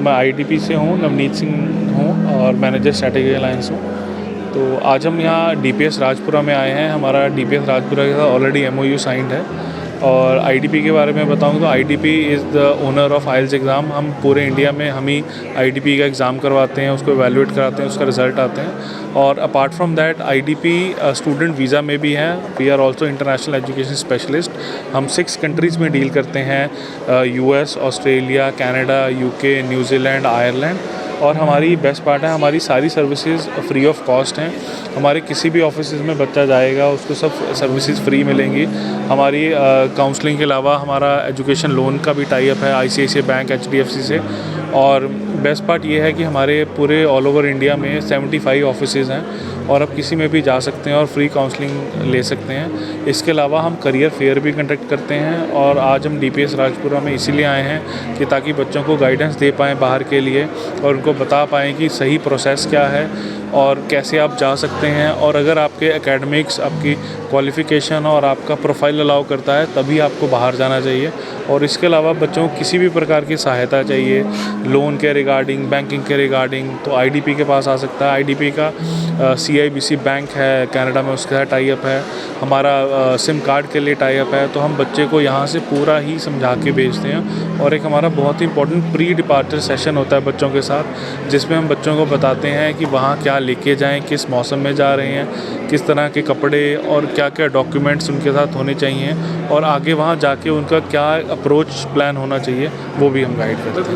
मैं आईडीपी से हूँ, नवनीत सिंह हूँ और मैनेजर स्ट्रैटेजी अलायंस हूँ। तो आज हम यहाँ डीपीएस राजपुरा में आए हैं। हमारा डीपीएस राजपुरा के साथ ऑलरेडी एमओयू साइंड है। और आईडीपी के बारे में बताऊँ तो IDP is the owner of IELTS exam. हम पूरे इंडिया में हम ही आईडीपी का एग्ज़ाम करवाते हैं, उसको एवेलुएट कराते हैं, उसका रिज़ल्ट आते हैं। और apart from that IDP student visa में भी है। We are also international education specialist. हम 6 कंट्रीज़ में डील करते हैं, US, Australia, Canada, UK, New Zealand, Ireland. और हमारी बेस्ट पार्ट है, हमारी सारी सर्विसेज फ्री ऑफ कॉस्ट हैं। हमारे किसी भी ऑफिस में बच्चा जाएगा उसको सब सर्विसेज फ्री मिलेंगी। हमारी काउंसलिंग के अलावा हमारा एजुकेशन लोन का भी टाई अप है आईसीआईसीआई बैंक, एचडीएफसी से। और बेस्ट पार्ट ये है कि हमारे पूरे ऑल ओवर इंडिया में 75 ऑफिसेज़ हैं और आप किसी में भी जा सकते हैं और फ्री काउंसलिंग ले सकते हैं। इसके अलावा हम करियर फेयर भी कंडक्ट करते हैं। और आज हम डीपीएस राजपुरा में इसीलिए आए हैं कि ताकि बच्चों को गाइडेंस दे पाएँ बाहर के लिए और उनको बता पाएँ कि सही प्रोसेस क्या है और कैसे आप जा सकते हैं। और अगर आपके एकेडमिक्स, आपकी क्वालिफ़िकेशन और आपका प्रोफाइल अलाउ करता है तभी आपको बाहर जाना चाहिए। और इसके अलावा बच्चों को किसी भी प्रकार की सहायता चाहिए, लोन के रिगार्डिंग, बैंकिंग के रिगार्डिंग, तो आईडीपी के पास आ सकता है। आईडीपी का सीआईबीसी बैंक है कनाडा में, उसके साथ टाई अप है। हमारा सिम कार्ड के लिए टाई अप है। तो हम बच्चे को यहाँ से पूरा ही समझा के भेजते हैं। और एक हमारा बहुत ही इंपॉर्टेंट प्री डिपार्चर सेशन होता है बच्चों के साथ, जिसमें हम बच्चों को बताते हैं कि वहाँ क्या लेके जाएं, किस मौसम में जा रहे हैं, किस तरह के कपड़े और क्या क्या डॉक्यूमेंट्स उनके साथ होने चाहिए और आगे वहाँ जाके उनका क्या अप्रोच प्लान होना चाहिए, वो भी हम गाइड करते हैं।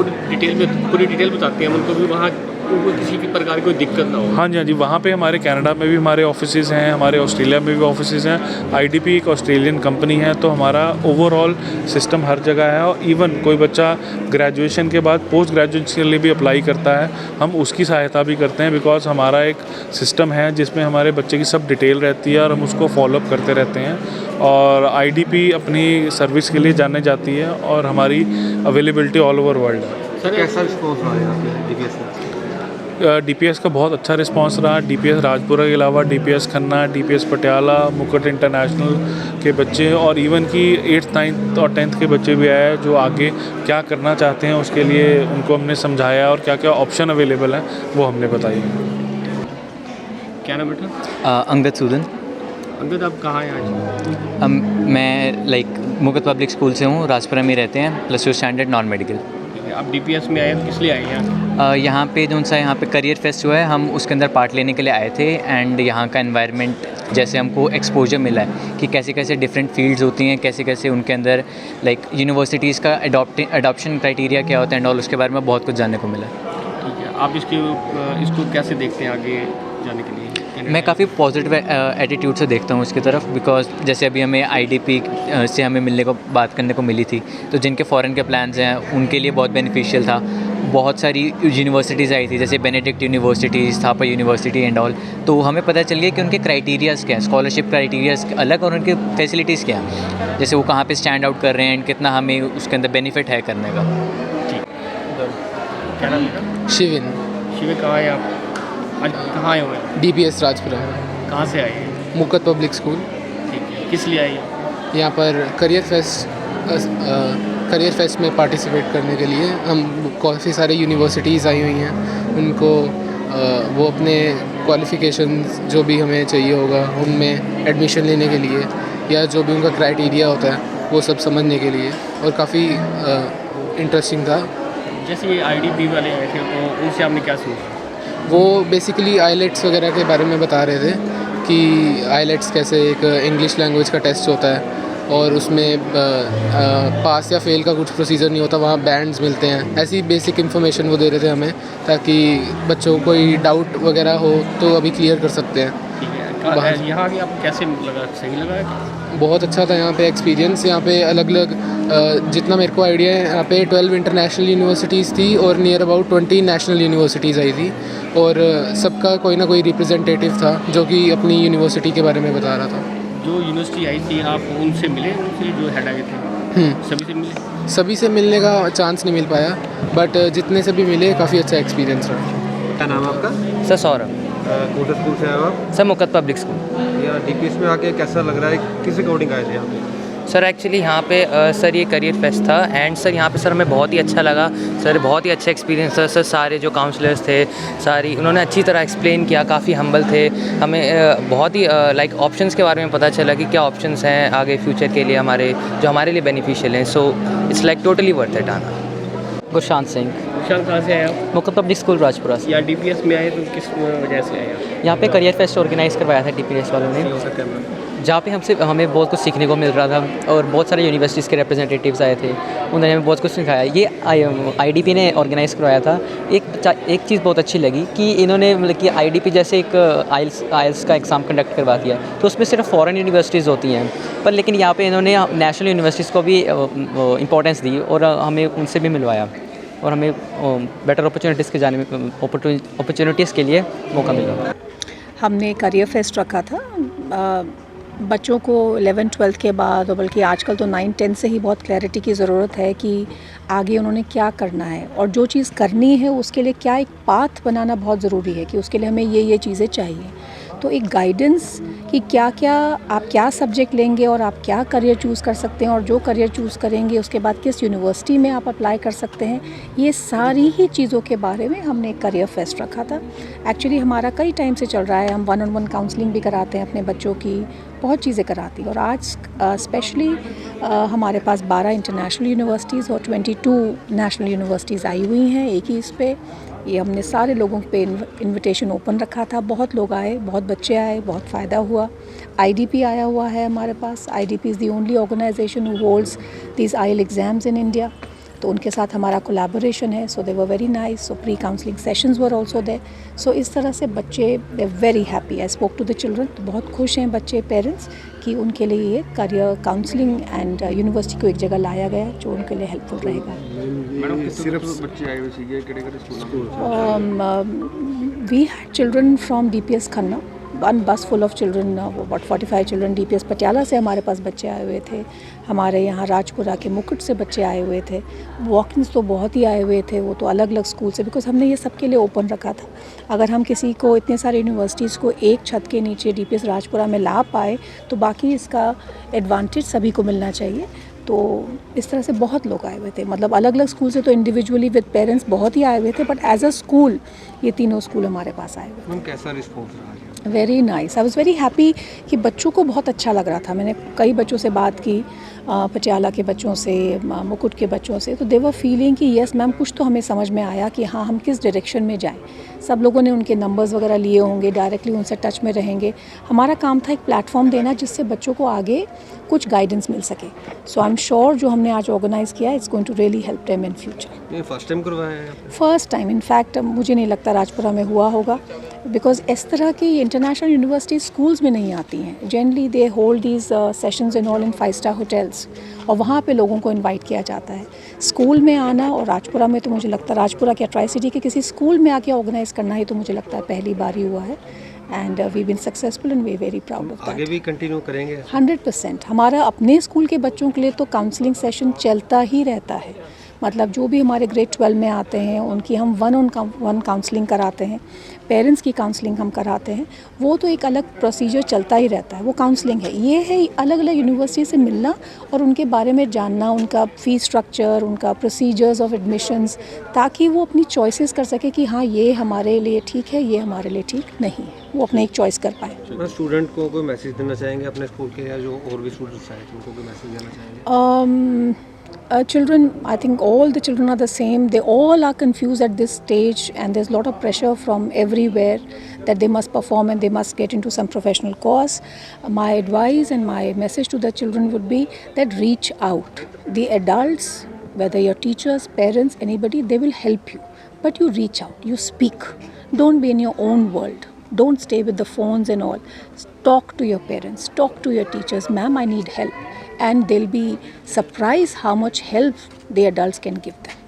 पूरी डिटेल बताते हैं उनको भी, वहाँ उनको किसी भी प्रकार की कोई दिक्कत ना हो। हाँ जी, वहाँ पे हमारे कनाडा में भी हमारे ऑफिसेज़ हैं, हमारे ऑस्ट्रेलिया में भी ऑफिसेज़ हैं। आईडीपी एक ऑस्ट्रेलियन कंपनी है, तो हमारा ओवरऑल सिस्टम हर जगह है। और इवन कोई बच्चा ग्रेजुएशन के बाद पोस्ट ग्रेजुएशन के लिए भी अप्लाई करता है, हम उसकी सहायता भी करते हैं। बिकॉज हमारा एक सिस्टम है जिसमें हमारे बच्चे की सब डिटेल रहती है और हम उसको फॉलोअप करते रहते हैं। और आईडीपी अपनी सर्विस के लिए जाने जाती है और हमारी अवेलेबिलिटी ऑल ओवर वर्ल्ड है। सर कैसा रिस्पॉन्स रहा है डीपीएस का? डीपीएस का बहुत अच्छा रिस्पांस रहा। डीपीएस राजपुरा के अलावा डीपीएस खन्ना, डीपीएस पटियाला, मुकुट इंटरनेशनल के बच्चे और इवन कि 8th, 9th और 10th के बच्चे भी आए जो आगे क्या करना चाहते हैं उसके लिए उनको हमने समझाया और क्या क्या ऑप्शन अवेलेबल हैं वो हमने बताई। क्या नाम बेटा? अंगद सूदन। अंगद, आप कहाँ हैं आज? मैं मुकुट पब्लिक स्कूल से हूँ, राजपुरा में रहते हैं, +2 स्टैंडर्ड नॉन मेडिकल। आप डीपीएस में आए, किस लिए आए हैं? यहाँ पे यहाँ पे करियर फेस्ट हुआ है, हम उसके अंदर पार्ट लेने के लिए आए थे। एंड यहाँ का एनवायरनमेंट, जैसे हमको एक्सपोजर मिला है कि कैसे कैसे डिफरेंट फील्ड्स होती हैं, कैसे कैसे उनके अंदर यूनिवर्सिटीज़ का अडॉप्शन क्राइटेरिया क्या होता है एंड ऑल, उसके बारे में बहुत कुछ जानने को मिला। ठीक है, आप इसको कैसे देखते हैं आगे जाने के लिए? मैं काफ़ी पॉजिटिव एटीट्यूड से देखता हूँ इसकी तरफ। बिकॉज जैसे अभी हमें आईडीपी से हमें बात करने को मिली थी, तो जिनके फ़ॉरेन के प्लान्स हैं उनके लिए बहुत बेनिफिशियल था। बहुत सारी यूनिवर्सिटीज़ आई थी, जैसे बेनेडिक्ट यूनिवर्सिटी, स्थापा यूनिवर्सिटी एंड ऑल। तो हमें पता चल गया कि उनके क्राइटेरियाज़ क्या हैं, स्कॉलरशिप क्राइटेरियाज़ अलग और उनके फैसिलिटीज़ क्या हैं, जैसे वो कहाँ पे स्टैंड आउट कर रहे हैं एंड कितना हमें उसके अंदर बेनिफिट है करने का। ठीक, क्या नाम है? शिविन। शिविन, कहाँ है आप? आज कहाँ आए हुए हैं? डीपीएस राजपुरा। कहाँ से आए हैं? मुकुट पब्लिक स्कूल। ठीक है, किस लिए आए हैं? यहाँ पर करियर फेस्ट में पार्टिसिपेट करने के लिए हम काफ़ी सारे यूनिवर्सिटीज़ आई हुई हैं, उनको वो अपने क्वालिफ़िकेशंस जो भी हमें चाहिए होगा उनमें एडमिशन लेने के लिए या जो भी उनका क्राइटेरिया होता है वो सब समझने के लिए, और काफ़ी इंटरेस्टिंग था। जैसे ये आईडीपी वाले आए थे तो उनसे आपने क्या सीखा? वो बेसिकली आईलेट्स वगैरह के बारे में बता रहे थे कि आईलेट्स कैसे एक इंग्लिश लैंग्वेज का टेस्ट होता है और उसमें पास या फेल का कुछ प्रोसीजर नहीं होता, वहाँ बैंड्स मिलते हैं। ऐसी बेसिक इन्फॉर्मेशन वो दे रहे थे हमें ताकि बच्चों को कोई डाउट वगैरह हो तो अभी क्लियर कर सकते हैं। ठीक है, यहाँ भी आपको कैसे लगा? सही लगा? बहुत अच्छा था यहाँ पे एक्सपीरियंस। यहाँ पे अलग अलग जितना मेरे को आइडिया है, यहाँ पे 12 इंटरनेशनल यूनिवर्सिटीज़ थी और नियर अबाउट 20 नेशनल यूनिवर्सिटीज़ आई थी। और सबका कोई ना कोई रिप्रेजेंटेटिव था जो कि अपनी यूनिवर्सिटी के बारे में बता रहा था। जो यूनिवर्सिटी आई थी आप उनसे मिले, उनसे जो हेड आए थे सभी से मिले? सभी से मिलने का चांस नहीं मिल पाया, बट जितने से भी मिले काफ़ी अच्छा एक्सपीरियंस रहा। क्या नाम है आपका? सर सौरभ। कौन स्कूल से आए हो आप? सर मुकुट पब्लिक स्कूल। या डीपीएस में आके कैसा लग रहा है, किस अकॉर्डिंग आए थे आप? सर एक्चुअली यहाँ पे सर ये करियर फेस्ट था एंड सर यहाँ पे सर हमें बहुत ही अच्छा लगा। सर बहुत ही अच्छा एक्सपीरियंस था। सर सारे जो काउंसलर्स थे सारी उन्होंने अच्छी तरह एक्सप्लेन किया, काफ़ी हम्बल थे। हमें बहुत ही लाइक ऑप्शंस के बारे में पता चला कि क्या ऑप्शंस हैं आगे फ्यूचर के लिए हमारे, जो हमारे लिए बेनिफिशियल हैं। So it's like totally worth it आना। गुरशांत सिंह, शान कहाँ से आए आप? मुकुंद पब्लिक स्कूल राजपुरा से। या DPS में आए तो किस वजह से आए आप? यहाँ पे करियर फेस्ट ऑर्गेनाइज़ करवाया था DPS वालों ने, जहाँ पे हमें बहुत कुछ सीखने को मिल रहा था और बहुत सारे यूनिवर्सिटीज़ के रिप्रेजेंटेटिव्स आए थे, उन्होंने हमें बहुत कुछ सिखाया। ये IDP ने ऑर्गेनाइज़ करवाया था। एक चीज़ बहुत अच्छी लगी कि इन्होंने मतलब कि IDP जैसे एक आइल्स का एग्ज़ाम कंडक्ट करवा दिया, तो उसमें सिर्फ फॉरेन यूनिवर्सिटीज़ होती हैं, पर लेकिन यहाँ पे इन्होंने नेशनल यूनिवर्सिटीज़ को भी इम्पोर्टेंस दी और हमें उनसे भी मिलवाया और हमें बेटर अपॉर्चुनिटीज़ के जाने में अपॉर्चुनिटीज़ के लिए मौका मिला। हमने करियर फेस्ट रखा था बच्चों को 11-12 के बाद, और बल्कि आजकल तो 9-10 से ही बहुत क्लैरिटी की ज़रूरत है कि आगे उन्होंने क्या करना है और जो चीज़ करनी है उसके लिए क्या एक पाथ बनाना बहुत ज़रूरी है कि उसके लिए हमें ये चीज़ें चाहिए। तो एक गाइडेंस कि आप क्या सब्जेक्ट लेंगे और आप क्या करियर चूज़ कर सकते हैं और जो करियर चूज़ करेंगे उसके बाद किस यूनिवर्सिटी में आप अप्लाई कर सकते हैं, ये सारी ही चीज़ों के बारे में हमने एक करियर फेस्ट रखा था। एक्चुअली हमारा कई टाइम से चल रहा है, हम 1-on-1 काउंसलिंग भी कराते हैं अपने बच्चों की, बहुत चीज़ें कराती हैं। और आज स्पेशली हमारे पास 12 इंटरनेशनल यूनिवर्सिटीज़ और 22 नेशनल यूनिवर्सिटीज़ आई हुई हैं एक ही इस पे। ये हमने सारे लोगों पे इनविटेशन ओपन रखा था, बहुत लोग आए, बहुत बच्चे आए, बहुत फ़ायदा हुआ। IDP आया हुआ है हमारे पास। IDP is the only organisation who holds these IELTS exams in India, तो उनके साथ हमारा कोलैबोरेशन है। So they were very nice. So pre counselling sessions were also there. So इस तरह से बच्चे they very happy. I spoke to the children, तो बहुत खुश हैं बच्चे, पेरेंट्स, कि उनके लिए ये करियर काउंसलिंग एंड यूनिवर्सिटी को एक जगह लाया गया है जो उनके लिए हेल्पफुल रहेगा। मैडम सिर्फ बच्चे आए हुए थे किहड़े school? We had children from DPS Khanna, one bus full of children, about 45 children। DPS Patiala से हमारे पास बच्चे आए हुए थे, हमारे यहाँ राजपुरा के मुकुट से बच्चे आए हुए थे, वॉकिंग्स तो बहुत ही आए हुए थे, वो तो अलग अलग स्कूल से, बिकॉज हमने ये सबके लिए ओपन रखा था। अगर हम किसी को इतने सारे यूनिवर्सिटीज़ को एक छत के नीचे DPS राजपुरा में ला पाए तो बाकी इसका एडवांटेज सभी को मिलना चाहिए। तो इस तरह से बहुत लोग आए हुए थे, मतलब अलग अलग स्कूल से तो इंडिविजुअली विद पेरेंट्स बहुत ही आए हुए थे, बट एज अ स्कूल ये तीनों स्कूल हमारे पास आए हुए थे। कैसा रिस्पॉन्स रहा? Very nice. I was very happy कि बच्चों को बहुत अच्छा लग रहा था। मैंने कई बच्चों से बात की, पटियाला के बच्चों से, मुकुट के बच्चों से, तो दे वर फीलिंग कि येस मैम, कुछ तो हमें समझ में आया कि हाँ हम किस डायरेक्शन में जाएं। सब लोगों ने उनके नंबर्स वगैरह लिए होंगे, डायरेक्टली उनसे टच में रहेंगे। हमारा काम था एक प्लेटफॉर्म देना जिससे बच्चों को आगे कुछ गाइडेंस मिल सके। सो आई एम श्योर जो हमने आज ऑर्गेनाइज़ किया it's going to really help them in future. ये फर्स्ट टाइम करवाया है? फर्स्ट टाइम, इनफैक्ट मुझे नहीं लगता राजपुरा में हुआ होगा, बिकॉज इस तरह की इंटरनेशनल यूनिवर्सिटी स्कूल्स में नहीं आती हैं। Generally they hold these sessions in all in 5-star hotels, और वहाँ पे लोगों को इनवाइट किया जाता है। स्कूल में आना, और राजपुरा में तो मुझे लगता है राजपुरा क्या ट्राई सिटी के किसी स्कूल में आके ऑर्गेनाइज़ करना ही तो मुझे लगता है पहली बार ही हुआ है। And we been successful and we very proud of that. आगे भी कंटिन्यू करेंगे? 100%। हमारा अपने स्कूल के बच्चों के लिए तो काउंसलिंग सेशन चलता ही रहता है। मतलब जो भी हमारे ग्रेड 12 में आते हैं उनकी हम 1-on-1 काउंसलिंग कराते हैं, पेरेंट्स की काउंसलिंग हम कराते हैं। वो तो एक अलग प्रोसीजर चलता ही रहता है, वो काउंसलिंग है। ये है अलग अलग यूनिवर्सिटी से मिलना और उनके बारे में जानना, उनका फ़ीस स्ट्रक्चर, उनका प्रोसीजर्स ऑफ एडमिशन्स, ताकि वो अपनी चॉइसेस कर सके कि हाँ ये हमारे लिए ठीक है, ये हमारे लिए ठीक नहीं है, वो अपने एक चॉइस कर पाए। स्टूडेंट को कोई मैसेज देना चाहेंगे अपने स्कूल के, या जो और भी स्टूडेंट्स आए उनको कोई मैसेज देना चाहेंगे? Children, I think all the children are the same. They all are confused at this stage, and there's a lot of pressure from everywhere that they must perform and they must get into some professional course. My advice and my message to the children would be that reach out. The adults, whether your teachers, parents, anybody, they will help you. But you reach out, you speak. Don't be in your own world. Don't stay with the phones and all. Talk to your parents, talk to your teachers. Ma'am, I need help. And they'll be surprised how much help the adults can give them.